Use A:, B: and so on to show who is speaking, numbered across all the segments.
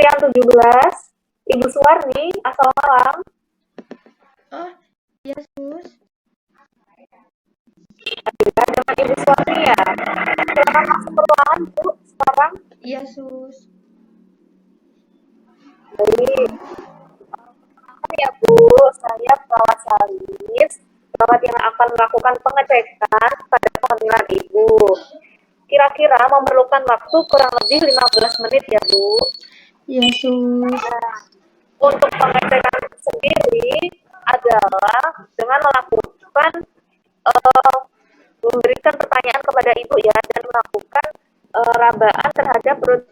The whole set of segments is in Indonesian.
A: yang 17, Ibu Suwarni, asal Malang.
B: Oh, iya sus.
A: Ya, dengan Ibu Suwarni ya. Silakan masuk ke ruangan, Bu, sekarang.
B: Iya sus.
A: Baik. Ya, Bu, saya perawat Salis, perawat yang akan melakukan pengecekan pada kehamilan Ibu. Kira-kira memerlukan waktu kurang lebih 15 menit ya, Bu.
B: Iya sus.
A: Nah, untuk pengecekan sendiri adalah dengan melakukan memberikan pertanyaan kepada Ibu ya dan melakukan rabaan terhadap perut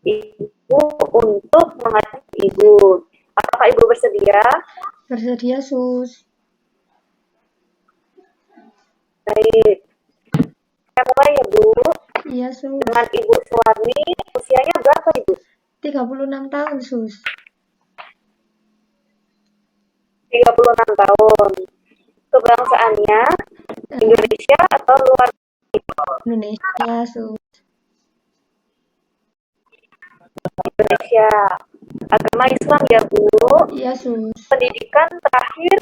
A: Ibu untuk mengecek Ibu. Apakah Ibu bersedia?
B: Bersedia sus.
A: Baik. Saya mulai ya, Bu.
B: Iya sus.
A: Dengan Ibu Suwarni, usianya berapa, Ibu?
B: 36 tahun sus.
A: 36 tahun. Kebangsaannya Indonesia atau luar
B: Indonesia sus.
A: Indonesia? Agama Islam ya, Bu.
B: Iya sus.
A: Pendidikan terakhir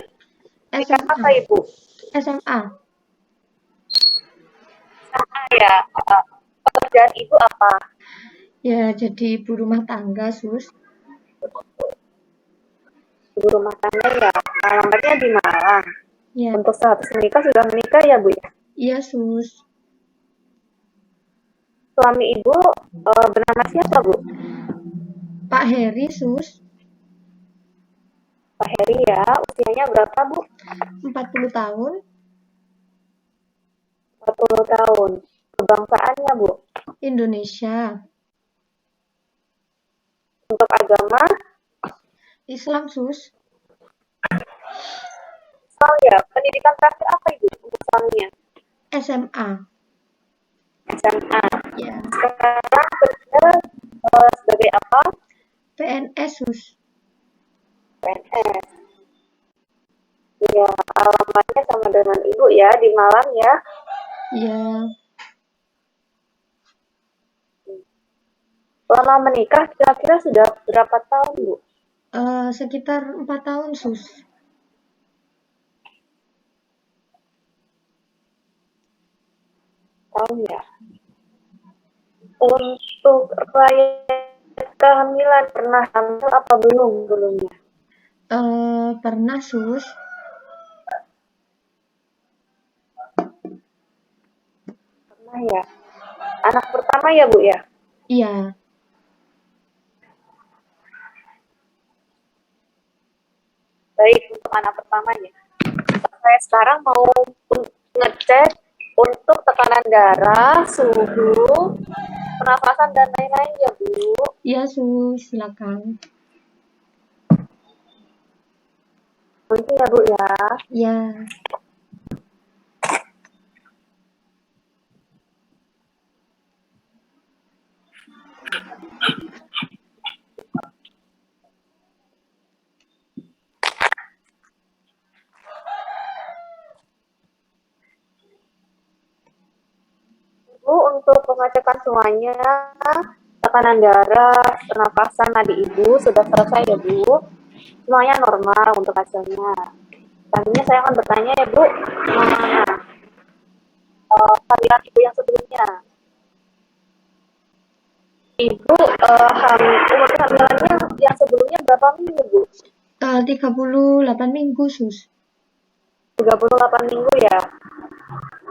A: di apa,
B: SMA.
A: Ibu?
B: SMA.
A: Sama ya. Pekerjaan Ibu apa?
B: Ya, jadi ibu rumah tangga sus.
A: Ibu rumah tangga ya. Alamatnya di Malang.
B: Ya,
A: Untuk status menikah sudah menikah ya, Bu ya?
B: iya sus.
A: Suami Ibu bernama siapa, Bu?
B: Pak Heri sus.
A: Pak Heri ya. Usianya berapa, Bu?
B: 40 tahun.
A: 40 tahun. Kebangsaannya, Bu?
B: Indonesia.
A: Untuk agama
B: Islam sus.
A: Islam ya. Pendidikan terakhir apa, Ibu? Untuk suaminya?
B: SMA.
A: SMA.
B: Ya,
A: Sekarang kerja sebagai apa?
B: PNS sus.
A: PNS. Ya, alamatnya sama dengan Ibu ya, di Malang ya.
B: Ya,
A: Selama menikah kira-kira sudah berapa tahun, Bu?
B: sekitar 4 tahun sus.
A: Tahun ya. Untuk riwayat kehamilan pernah hamil apa belum sebelumnya?
B: Pernah sus.
A: Pernah ya. Anak pertama ya, Bu ya?
B: Iya.
A: Baik, untuk anak pertamanya. Saya sekarang mau ngecek untuk tekanan darah, suhu, pernafasan dan lain-lain ya, Bu.
B: Iya sus, silakan.
A: Nanti ya, Bu ya.
B: Ya.
A: Bu, untuk pengecekan semuanya, tekanan darah, pernapasan nadi Ibu sudah selesai ya, Bu. Semuanya normal untuk hasilnya. Selanjutnya saya akan bertanya ya, Bu, mengenai kehamilan Ibu yang sebelumnya. Ibu umur kehamilannya yang sebelumnya berapa minggu, Bu?
B: 38 minggu sus.
A: 38 minggu ya.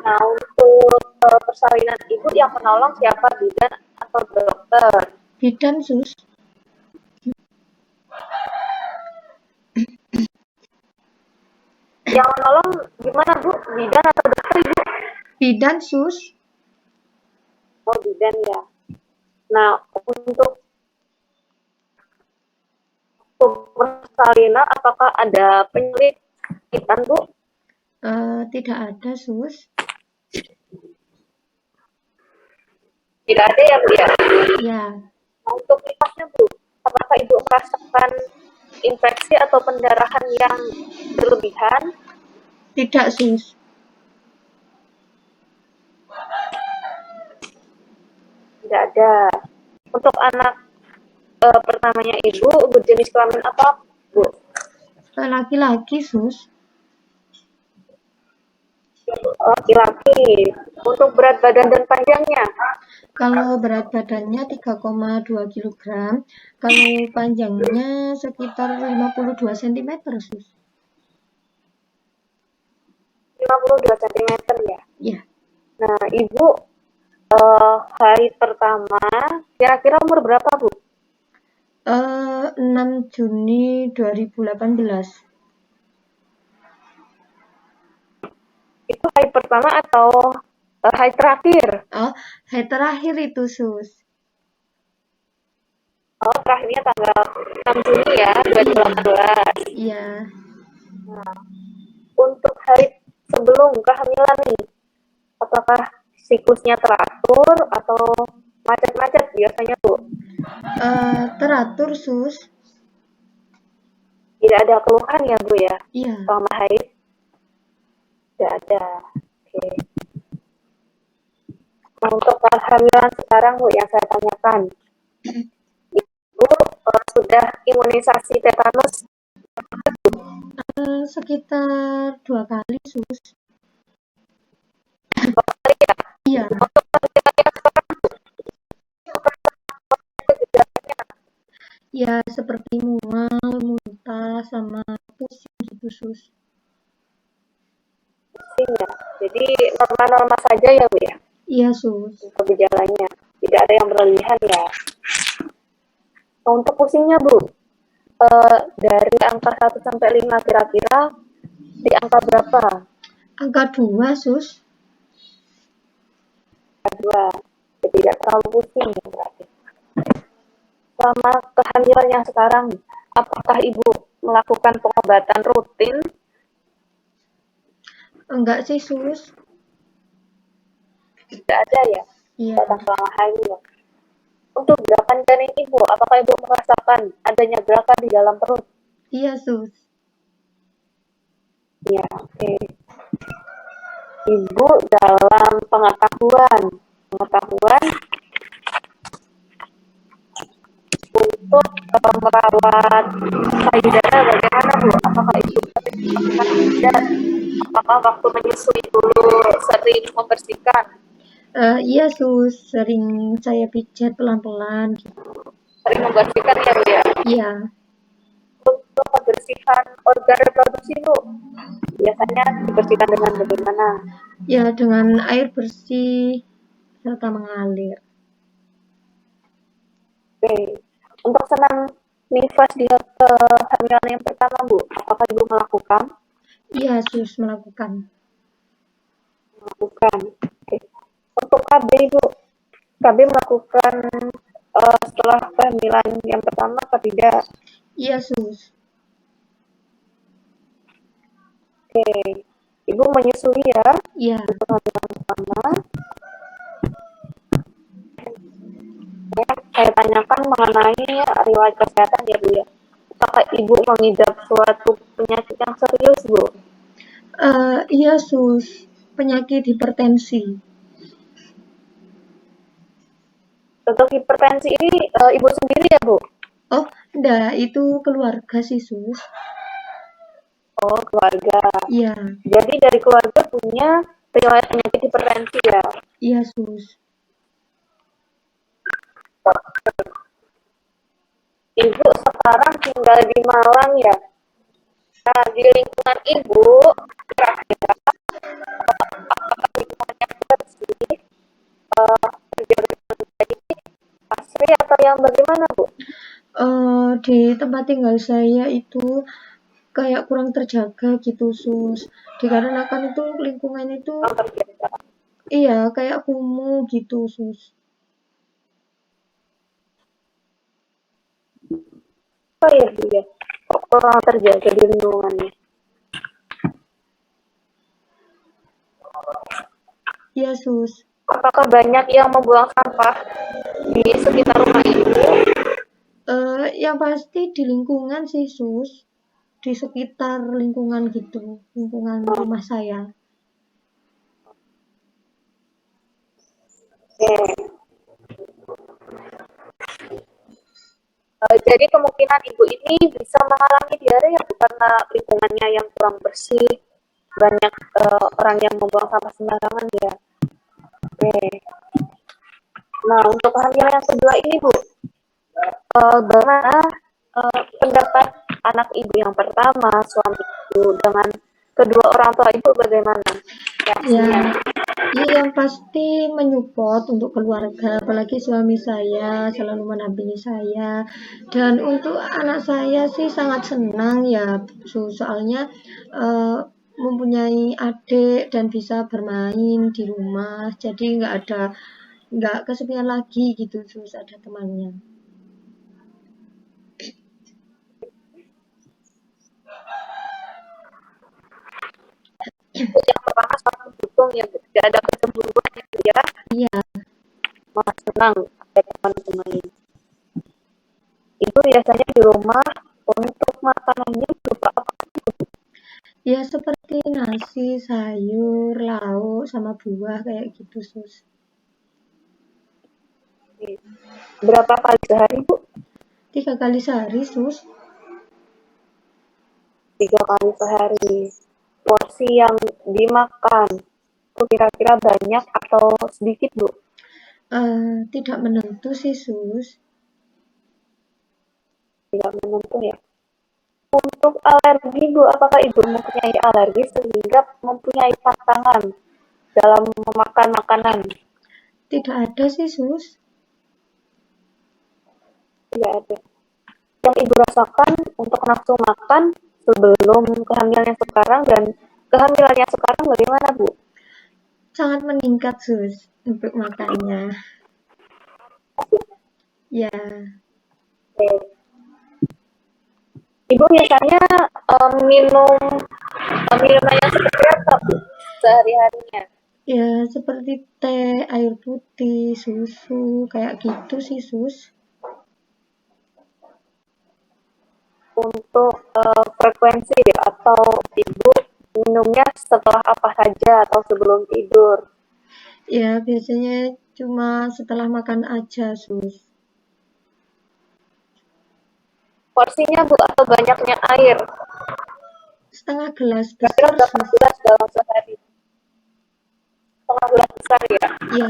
A: Nah, untuk persalinan Ibu yang menolong siapa, bidan atau dokter?
B: Bidan sus.
A: Yang menolong gimana, Bu? Bidan atau dokter, Ibu?
B: Bidan sus.
A: Oh, bidan ya. Nah, untuk persalinan apakah ada penyelidikan, Bu?
B: Tidak ada sus.
A: Tidak ada ya, Bu ya?
B: Ya.
A: Nah, untuk nifasnya, Bu, apakah Ibu merasakan infeksi atau pendarahan yang berlebihan?
B: Tidak sus.
A: Tidak ada. Untuk anak pertamanya ibu berjenis kelamin apa, Bu?
B: Laki-laki, Sus.
A: Laki-laki. Untuk berat badan dan panjangnya?
B: Kalau berat badannya 3,2 kg, kalau panjangnya sekitar 52 cm, Sus.
A: 52 cm ya?
B: Ya,
A: Nah, ibu hari pertama kira-kira umur berapa, Bu?
B: 6 Juni 2018.
A: Itu hari pertama atau hari terakhir?
B: Oh, hari terakhir itu, Sus.
A: Oh, terakhirnya tanggal 6 Juni ya,
B: Iya,
A: 2018.
B: iya.
A: Nah, untuk hari sebelum kehamilan nih, apakah siklusnya teratur atau macet-macet biasanya, Bu?
B: Teratur, Sus.
A: Tidak ada keluhan ya, Bu ya,
B: Iya.
A: selama haid? Tidak ada. Oke. Nah, untuk kehamilan sekarang, Bu, yang saya tanyakan, Ibu sudah imunisasi tetanus
B: Sekitar 2 kali, Sus.
A: kali ya?
B: Iya, ya seperti mual, muntah, sama pusing gitu, Sus.
A: Pusing ya. Jadi normal-normal saja ya, Bu ya,
B: Iya, Sus.
A: untuk gejalanya. Tidak ada yang berlebihan ya. Nah, untuk pusingnya, Bu, dari angka 1 sampai 5 kira-kira di angka berapa?
B: Angka 2, Sus.
A: Angka 2. Jadi tidak terlalu pusing ya berarti. Selama kehamilan yang sekarang, apakah Ibu melakukan pengobatan rutin?
B: Enggak sih, Sus.
A: Tidak ada ya,
B: Iya,
A: datang selama hamil. Untuk gerakan janin Ibu, apakah Ibu merasakan adanya gerakan di dalam perut?
B: iya, Sus.
A: Ya, oke. Ibu dalam pengetahuan untuk merawat payudara bagaimana, Bu? Apakah Ibu sering melakukan pijat? Apakah waktu menyusui dulu sering membersihkan?
B: Iya, Sus. Sering saya pijat pelan-pelan gitu.
A: Sering membersihkan ya, Bu ya?
B: Iya,
A: Untuk membersihkan organ reproduksi, Bu, biasanya dibersihkan dengan bagaimana?
B: ya dengan air bersih serta mengalir.
A: Oke. Untuk senam nifas di kehamilan yang pertama, Bu, apakah Ibu melakukan?
B: Iya, Sus, melakukan.
A: Melakukan. Oke. Untuk KB, Ibu, KB melakukan setelah kehamilan yang pertama atau tidak?
B: Iya, Sus.
A: Oke. Ibu menyusui ya
B: Iya,
A: untuk kehamilan pertama. Ya, saya tanyakan mengenai riwayat kesehatan ya, Bu ya. Apakah Ibu mengidap suatu penyakit yang serius, Bu?
B: iya, Sus. Penyakit hipertensi.
A: Untuk hipertensi ini Ibu sendiri ya, Bu?
B: Oh, enggak, itu keluarga sih, Sus.
A: Oh, keluarga.
B: Iya,
A: Jadi dari keluarga punya riwayat penyakit hipertensi ya?
B: iya, Sus.
A: Ibu sekarang tinggal di Malang ya? Nah, di lingkungan Ibu, kira-kira lingkungannya bersih, terjaga dengan baik, asri atau yang bagaimana, Bu?
B: Di tempat tinggal saya itu kayak kurang terjaga gitu, Sus. Dikarenakan itu lingkungan itu
A: Yang terjaga.
B: iya kayak kumuh gitu, Sus.
A: Oh iya, Bu ya. Kok kurang terjaga di lingkungannya?
B: Iya, Sus.
A: Apakah banyak yang membuang sampah di sekitar rumah Ibu?
B: Yang pasti di lingkungan sih, Sus. Di sekitar lingkungan gitu, lingkungan rumah saya.
A: Oke. Jadi kemungkinan ibu ini bisa mengalami diare ya karena lingkungannya yang kurang bersih, banyak orang yang membuang sampah sembarangan ya. Oke. Nah untuk hamil yang kedua ini Bu, bagaimana pendapat anak ibu yang pertama, suami ibu dengan kedua orang tua ibu bagaimana reaksinya?
B: Ya, yang pasti menyupport untuk keluarga, apalagi suami saya selalu mendampingi saya. Dan untuk anak saya sih sangat senang ya, soalnya mempunyai adik dan bisa bermain di rumah, jadi nggak kesepian lagi gitu, terus ada temannya.
A: Yang pertama sangat mendukung ya, tidak ada kecemburuan ya.
B: Iya.
A: Malah senang ada teman-teman. Itu biasanya di rumah untuk makanannya berupa apa?
B: Ya seperti nasi, sayur, lauk, sama buah kayak gitu, Sus.
A: Berapa kali sehari Bu?
B: 3 kali sehari, Sus.
A: 3 kali sehari. Porsi yang dimakan itu kira-kira banyak atau sedikit Bu?
B: Tidak menentu sih, Sus.
A: Tidak menentu ya. Untuk alergi Bu, apakah Ibu mempunyai alergi sehingga mempunyai pantangan dalam memakan makanan?
B: Tidak ada sih, Sus.
A: Tidak ada. Yang Ibu rasakan untuk nafsu makan sebelum kehamilan sekarang dan kehamilan yang sekarang bagaimana Bu?
B: Sangat meningkat, Sus, untuk makannya. Ya,
A: Ibu biasanya minuman yang seperti apa Bu sehari-harinya?
B: ya seperti teh, air putih, susu, kayak gitu sih, Sus.
A: Untuk frekuensi atau Ibu minumnya setelah apa saja atau sebelum tidur?
B: Ya, biasanya cuma setelah makan aja, Sus.
A: Porsinya Bu atau banyaknya air?
B: Setengah gelas
A: Kira-kira
B: besar,
A: berapa
B: Sus.
A: gelas dalam sehari? Setengah gelas besar ya.
B: Ya,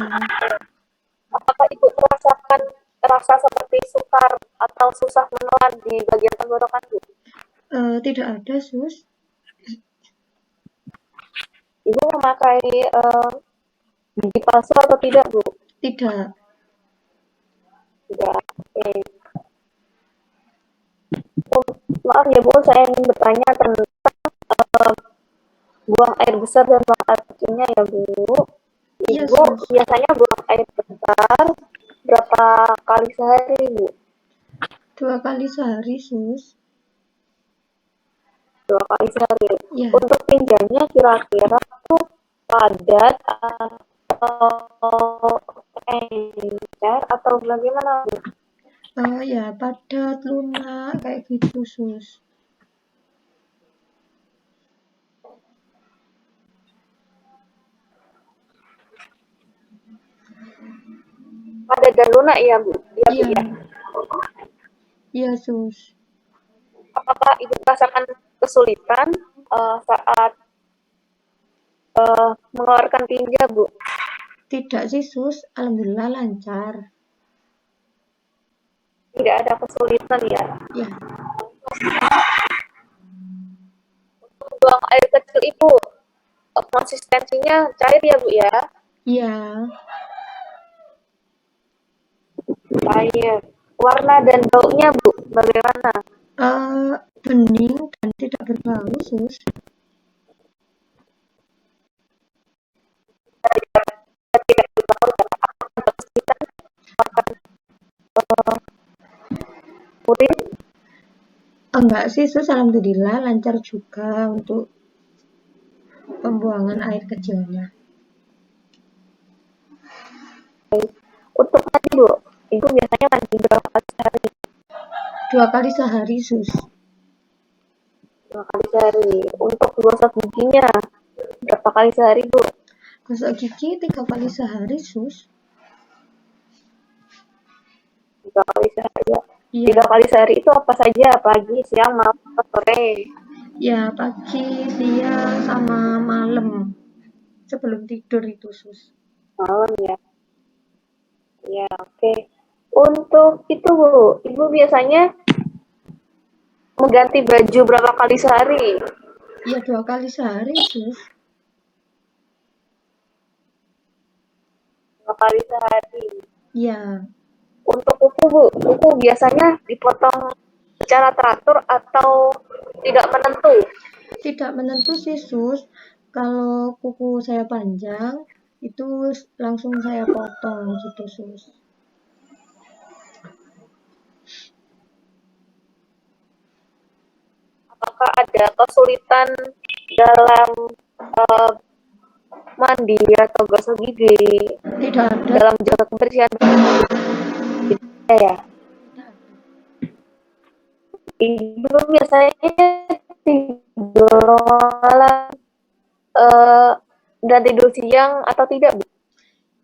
A: Apakah Ibu merasakan rasa seperti sukar atau susah menelan di bagian tenggorokan Bu?
B: tidak ada, Sus.
A: Ibu memakai gigi palsu atau tidak Bu?
B: Tidak.
A: Tidak. Oke. Maaf ya Bu, saya ingin bertanya tentang buang air besar dan buang air kecilnya ya Bu.
B: Iya,
A: Ibu
B: Sus.
A: biasanya buang air besar berapa kali sehari Bu?
B: 2 kali sehari, Sus.
A: 2 kali sehari.
B: Ya,
A: Untuk pinjamnya kira-kira tuh padat atau encer atau bagaimana Bu?
B: ya padat, lunak, kayak gitu, Sus.
A: Padat dan lunak ya Bu? Ya Bu
B: Iya,
A: ya.
B: iya, Sus.
A: Apakah Ibu merasakan kesulitan saat mengeluarkan tinja Bu?
B: Tidak sih, Sus. Alhamdulillah lancar.
A: Tidak ada kesulitan ya.
B: Ya,
A: Buang air kecil Ibu konsistensinya cair ya Bu ya?
B: iya.
A: Cair. Warna dan baunya Bu bagaimana?
B: Bening dan tidak berbau, Sus.
A: Tidak tahu ada kesulitan urin?
B: Enggak sih, Sus. Alhamdulillah lancar juga untuk pembuangan air kecilnya.
A: Untuk mandi Bu, Ibu biasanya mandi berapa kali sehari?
B: 2 kali sehari, Sus.
A: 2 kali sehari. Untuk gosok giginya berapa kali sehari Bu?
B: Gosok gigi 3 kali sehari, Sus.
A: 3 kali sehari ya.
B: Iya,
A: 3 kali sehari itu apa saja? Pagi, siang, malam, atau sore?
B: ya pagi, siang, sama malam sebelum tidur itu sus.
A: Malam ya. Ya, oke. Untuk itu, Bu, Ibu biasanya mengganti baju berapa kali sehari?
B: Ya 2 kali sehari sus.
A: 2 kali sehari.
B: Ya,
A: Untuk kuku, Bu, kuku biasanya dipotong secara teratur atau tidak menentu?
B: tidak menentu sih sus. Kalau kuku saya panjang itu langsung saya potong gitu sus.
A: Apakah ada kesulitan dalam uh, mandi atau gosok gigi
B: Tidak ada.
A: dalam jaga kebersihan? Ya, Ibu biasanya tidur malam eh, dan tidur siang atau tidak, Bu?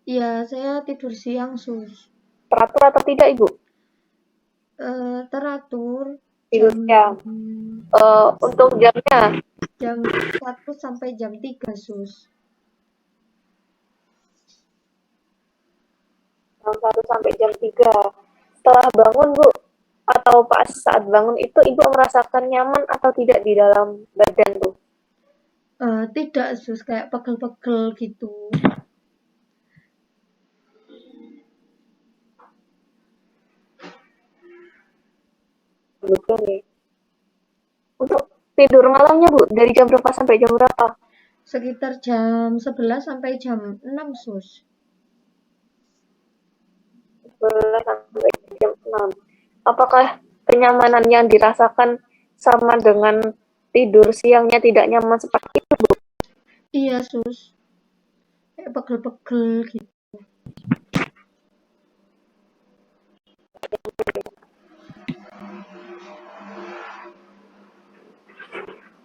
B: Iya, saya tidur siang sus.
A: Teratur atau tidak, Ibu?
B: Teratur
A: Tidur
B: jam
A: siang. Untuk jamnya,
B: jam 1 sampai jam 3 sus.
A: jam 1 sampai jam 3. Setelah bangun, Bu, atau pas saat bangun itu Ibu merasakan nyaman atau tidak di dalam badan tuh?
B: Tidak sus, kayak pegel-pegel gitu.
A: Betul nih. Untuk tidur malamnya, Bu, dari jam berapa sampai jam berapa?
B: Sekitar jam 11 sampai jam 6 sus.
A: 11 sampai jam 6. Apakah kenyamanan yang dirasakan sama dengan tidur siangnya tidak nyaman seperti itu, Bu?
B: Iya sus, kayak pegel-pegel gitu.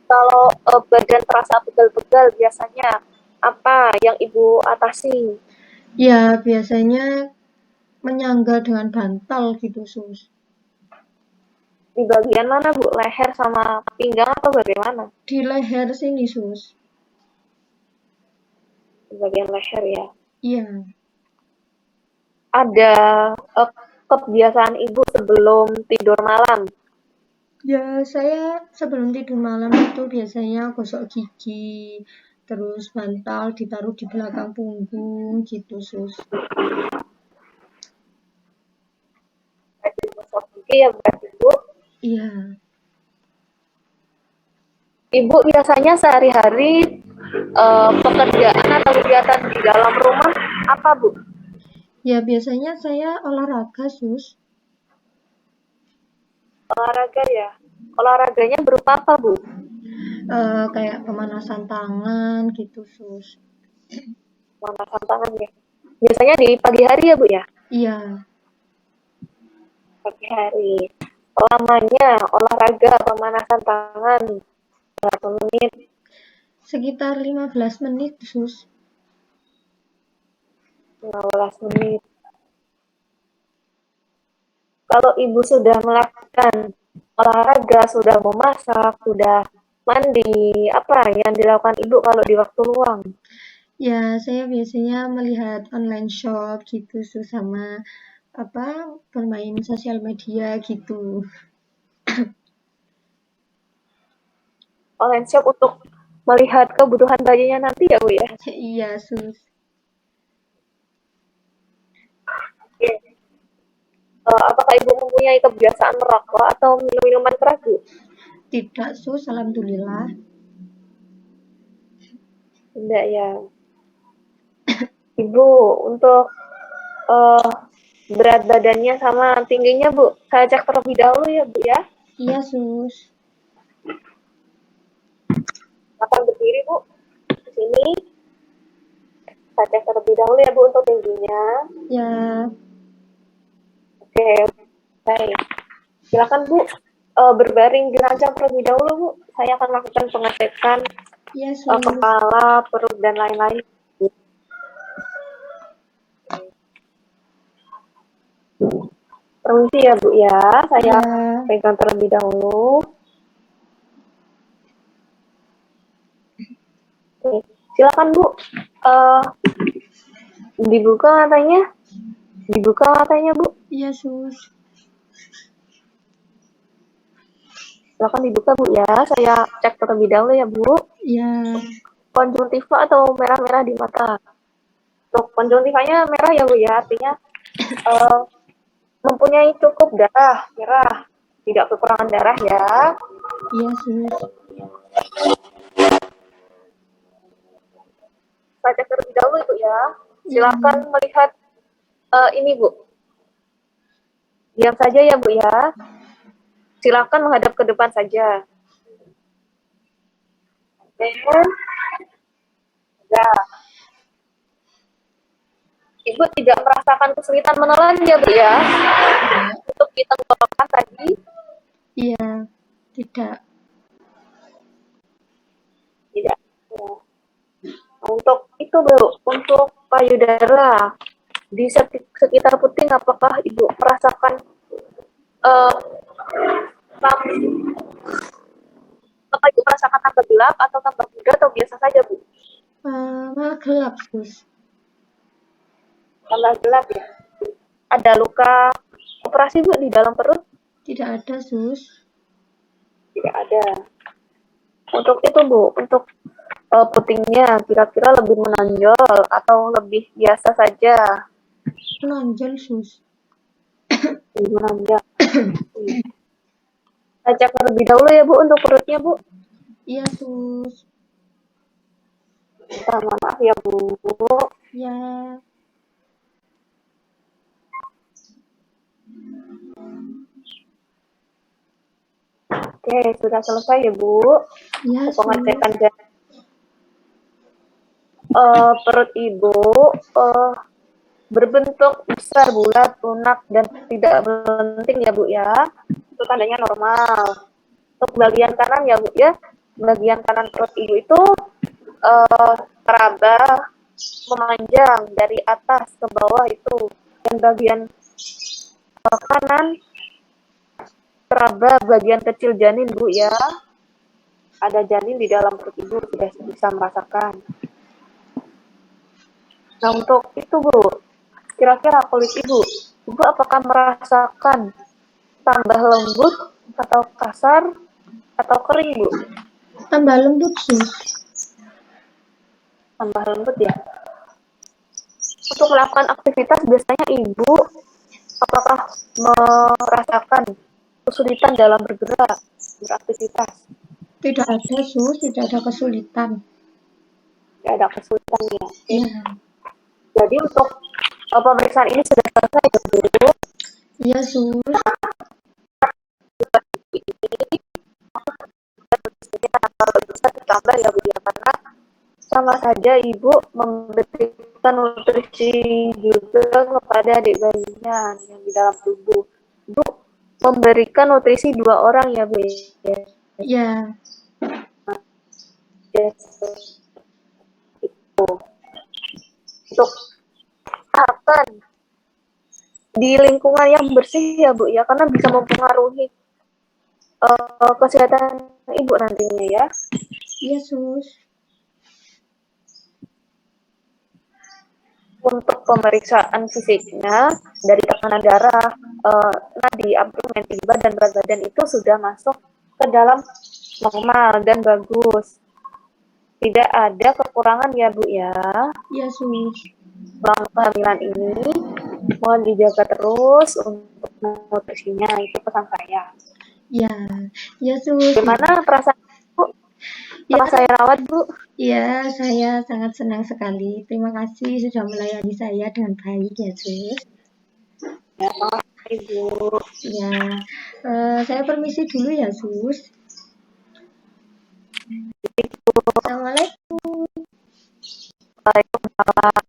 A: Kalau badan terasa pegal-pegal, biasanya apa yang Ibu atasi?
B: Ya biasanya menyangga dengan bantal gitu sus.
A: Di bagian mana, Bu? Leher sama pinggang atau bagaimana?
B: Di leher sini sus.
A: Di bagian leher ya.
B: Iya.
A: Ada uh, kebiasaan Ibu sebelum tidur malam?
B: Ya saya sebelum tidur malam itu biasanya gosok gigi, terus bantal ditaruh di belakang punggung gitu sus.
A: Rajin gosok gigi ya berarti, Bu.
B: Iya.
A: Ibu biasanya sehari-hari pekerjaan atau kegiatan di dalam rumah apa, Bu?
B: Ya biasanya saya olahraga sus.
A: Olahraga ya. Olahraganya berupa apa, Bu?
B: Kayak pemanasan tangan gitu sus.
A: Pemanasan tangan ya. Biasanya di pagi hari ya, Bu ya?
B: Iya.
A: Pagi hari. Lamanya olahraga pemanasan tangan berapa menit?
B: Sekitar 15 menit sus.
A: 15 menit. Kalau Ibu sudah melakukan olahraga, sudah memasak, sudah mandi, apa yang dilakukan Ibu kalau di waktu luang?
B: Ya saya biasanya melihat online shop gitu sus, sama apa, bermain sosial media gitu.
A: Online shop untuk melihat kebutuhan bayinya nanti ya, Bu ya?
B: Iya sus.
A: Oke. Apakah Ibu mempunyai kebiasaan merokok atau minum minuman keras, Bu?
B: Tidak sus, alhamdulillah.
A: Tidak ya. Ibu, untuk uh, berat badannya sama tingginya, Bu, saya cek terlebih dahulu ya, Bu ya.
B: Iya sus.
A: Akan berdiri, Bu. Di sini. Saya cek terlebih dahulu ya, Bu, untuk tingginya.
B: Ya.
A: Oke, baik. Silakan, Bu. Berbaring di ranjang terlebih dahulu, Bu. Saya akan lakukan pengecekan
B: Iya sus.
A: kepala, perut, dan lain-lain. permisi ya Bu ya, saya
B: Ya,
A: pegang terlebih dahulu. Oke, silakan Bu. Eh, dibuka matanya, Bu.
B: iya sus.
A: Silakan dibuka Bu ya. Saya cek terlebih dahulu ya Bu.
B: Iya,
A: Konjungtiva atau merah-merah di mata. Untuk konjungtivanya merah ya Bu ya, artinya eh, mempunyai cukup darah merah, tidak kekurangan darah ya.
B: iya sus.
A: Saya cek terlebih dahulu Bu ya.
B: Iya,
A: Silakan melihat ini Bu. Diam saja ya Bu ya. Silakan menghadap ke depan saja. Oke. Ya. Ibu tidak merasakan kesulitan menelan ya Bu ya. Untuk di tenggorokan tadi
B: iya, tidak.
A: tidak. Ya. Untuk itu Bu, untuk payudara di sekitar puting apakah Ibu merasakan uh, apa Ibu merasakan tambah gelap atau tambah muda atau biasa saja Bu?
B: Malah gelap sus.
A: Tambah gelap ya. Ada luka operasi Bu di dalam perut?
B: Tidak ada sus.
A: Tidak ada. Untuk itu Bu, untuk putingnya kira-kira lebih menonjol atau lebih biasa saja?
B: Menonjol sus.
A: Lebih menonjol. Saya cek terlebih dahulu ya Bu untuk perutnya Bu.
B: Iya sus.
A: Maaf ya Bu.
B: Ya,
A: Oke, sudah selesai ya Bu.
B: iya sus.
A: Pengecekan perut Ibu berbentuk besar, bulat, lunak, dan tidak berlenting ya Bu ya. Itu tandanya normal. Untuk bagian kanan ya Bu ya, bagian kanan perut Ibu itu teraba memanjang dari atas ke bawah itu, dan bagian kanan teraba bagian kecil janin Bu ya. Ada janin di dalam perut Ibu, sudah bisa merasakan. Nah untuk itu Bu, kira-kira kulit Ibu apakah merasakan tambah lembut atau kasar atau kering Bu?
B: Tambah lembut sus.
A: Tambah lembut ya. Untuk melakukan aktivitas biasanya Ibu apakah merasakan kesulitan dalam bergerak, beraktivitas?
B: Tidak ada sus, tidak ada kesulitan.
A: Tidak ada kesulitan ya.
B: Iya,
A: Jadi untuk pemeriksaan ini sudah selesai ya Bu.
B: iya sus.
A: Kalau bisa ditambah ya Bu ya, karena sama saja Ibu memberikan nutrisi juga kepada adik bayinya yang di dalam tubuh. Ibu memberikan nutrisi 2 orang ya Bu ya.
B: Iya,
A: Itu. Untuk akan di lingkungan yang bersih ya Bu ya, karena bisa mempengaruhi kesehatan Ibu nantinya ya.
B: iya sus.
A: Untuk pemeriksaan fisiknya dari tekanan darah, nadi, abdomen, tiba dan berat badan itu sudah masuk ke dalam normal dan bagus. Tidak ada kekurangan ya Bu ya.
B: Iya sus.
A: Selama kehamilan ini mohon dijaga terus untuk nutrisinya, itu pesan saya.
B: Iya, iya sus.
A: Gimana perasaan Bu setelah
B: Iya,
A: saya rawat Bu?
B: iya, saya sangat senang sekali. Terima kasih sudah melayani saya dengan baik ya sus.
A: Ya, Ibu.
B: Ya, saya permisi dulu ya sus. Assalamualaikum.
A: Waalaikumsalam.